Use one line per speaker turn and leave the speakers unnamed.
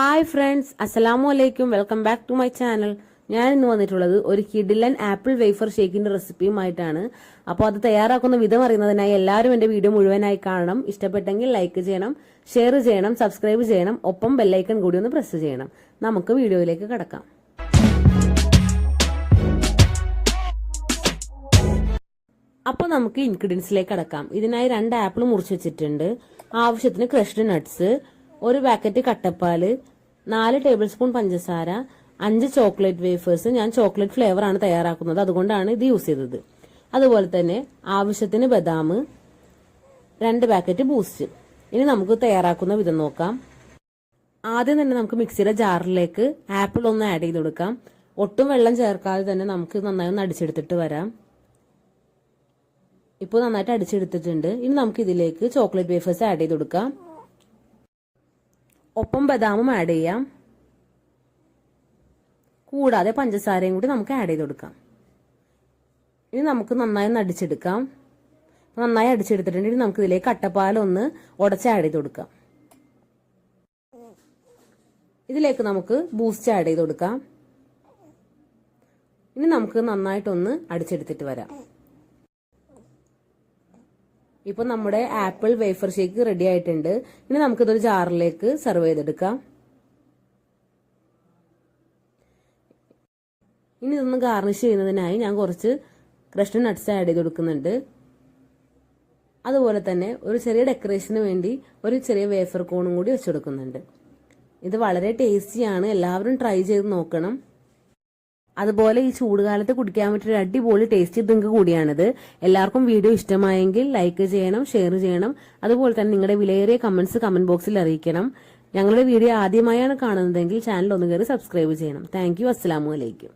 Hi friends, അസ്സലാമു അലൈക്കും. Welcome back to my channel. ഞാൻ ഇന്ന് വന്നിട്ടുള്ളത് ഒരു കിഡിലൻ ആപ്പിൾ വേഫർ ഷേക്കിന്റെ റെസിപ്പിയുമായിട്ടാണ്. അപ്പോൾ അത് തയ്യാറാക്കുന്ന വിധം അറിയുന്നതിനായി എല്ലാവരും എന്റെ വീഡിയോ മുഴുവനായി കാണണം. ഇഷ്ടപ്പെട്ടെങ്കിൽ ലൈക്ക് ചെയ്യണം, ഷെയർ ചെയ്യണം, സബ്സ്ക്രൈബ് ചെയ്യണം, ഒപ്പം ബെല്ലൈക്കൺ കൂടി ഒന്ന് പ്രസ് ചെയ്യണം. നമുക്ക് വീഡിയോയിലേക്ക് കടക്കാം. അപ്പോൾ നമുക്ക് ഇൻഗ്രീഡിയൻസിലേക്ക് കടക്കാം. ഇതിനായി 2 ആപ്പിൾ മുറിച്ച് വെച്ചിട്ടുണ്ട്, ആവശ്യത്തിന് ക്രഷ്ഡ് നട്ട്സ്, 1 പാക്കറ്റ് കട്ടപ്പാല്, 4 ടേബിൾ സ്പൂൺ പഞ്ചസാര, 5 ചോക്ലേറ്റ് വേഫേഴ്സ്. ഞാൻ ചോക്ലേറ്റ് ഫ്ലേവർ ആണ് തയ്യാറാക്കുന്നത്, അതുകൊണ്ടാണ് ഇത് യൂസ് ചെയ്തത്. അതുപോലെ തന്നെ ആവശ്യത്തിന് ബദാം, 2 പാക്കറ്റ് ബൂസ്റ്റ്. ഇനി നമുക്ക് തയ്യാറാക്കുന്ന വിധം നോക്കാം. ആദ്യം തന്നെ നമുക്ക് മിക്സിയുടെ ജാറിലേക്ക് ആപ്പിൾ ഒന്ന് ആഡ് ചെയ്ത് കൊടുക്കാം. ഒട്ടും വെള്ളം ചേർക്കാതെ തന്നെ നമുക്ക് നന്നായി ഒന്ന് അടിച്ചെടുത്തിട്ട് വരാം. ഇപ്പോൾ നന്നായിട്ട് അടിച്ചെടുത്തിട്ടുണ്ട്. ഇനി നമുക്ക് ഇതിലേക്ക് ചോക്ലേറ്റ് വേഫേഴ്സ് ആഡ് ചെയ്ത് കൊടുക്കാം. ഒപ്പം ബദാമും ആഡ് ചെയ്യാം. കൂടാതെ പഞ്ചസാരയും കൂടി നമുക്ക് ആഡ് ചെയ്ത് കൊടുക്കാം. ഇനി നമുക്ക് നന്നായി അടിച്ചെടുക്കാം. നന്നായി അടിച്ചെടുത്തിട്ടുണ്ട്. ഇനി നമുക്ക് ഇതിലേക്ക് കട്ടപ്പാലൊന്ന് ഉടച്ച് ആഡ് ചെയ്ത് കൊടുക്കാം. ഇതിലേക്ക് നമുക്ക് ബൂസ്റ്റ് ആഡ് ചെയ്ത് കൊടുക്കാം. ഇനി നമുക്ക് നന്നായിട്ടൊന്ന് അടിച്ചെടുത്തിട്ട് വരാം. ഇപ്പൊ നമ്മുടെ ആപ്പിൾ വേഫർ ഷേക്ക് റെഡി ആയിട്ടുണ്ട്. ഇനി നമുക്കിതൊരു ജാറിലേക്ക് സെർവ് ചെയ്തെടുക്കാം. ഇനി ഇതൊന്ന് ഗാർണിഷ് ചെയ്യുന്നതിനായി ഞാൻ കുറച്ച് ക്രഷ്ഡ് നട്ട്സ് ആഡ് ചെയ്ത് കൊടുക്കുന്നുണ്ട്. അതുപോലെ തന്നെ ഒരു ചെറിയ ഡെക്കറേഷന് വേണ്ടി ഒരു ചെറിയ വേഫർ കോണും കൂടി വെച്ച് കൊടുക്കുന്നുണ്ട്. ഇത് വളരെ ടേസ്റ്റിയാണ്, എല്ലാവരും ട്രൈ ചെയ്ത് നോക്കണം. അതുപോലെ ഈ ചൂടുകാലത്ത് കുടിക്കാൻ പറ്റിയ അടിപൊളി ടേസ്റ്റി ഡ്രിങ്ക് കൂടിയാണിത്. എല്ലാവർക്കും വീഡിയോ ഇഷ്ടമായെങ്കിൽ ലൈക്ക് ചെയ്യണം, ഷെയർ ചെയ്യണം. അതുപോലെ തന്നെ നിങ്ങളുടെ വിലയേറിയ കമന്റ്സ് കമന്റ് ബോക്സിൽ അറിയിക്കണം. ഞങ്ങളുടെ വീഡിയോ ആദ്യമായാണ് കാണുന്നതെങ്കിൽ ചാനൽ ഒന്ന് കയറി സബ്സ്ക്രൈബ് ചെയ്യണം. Thank you. അസ്സലാമു അലൈക്കും.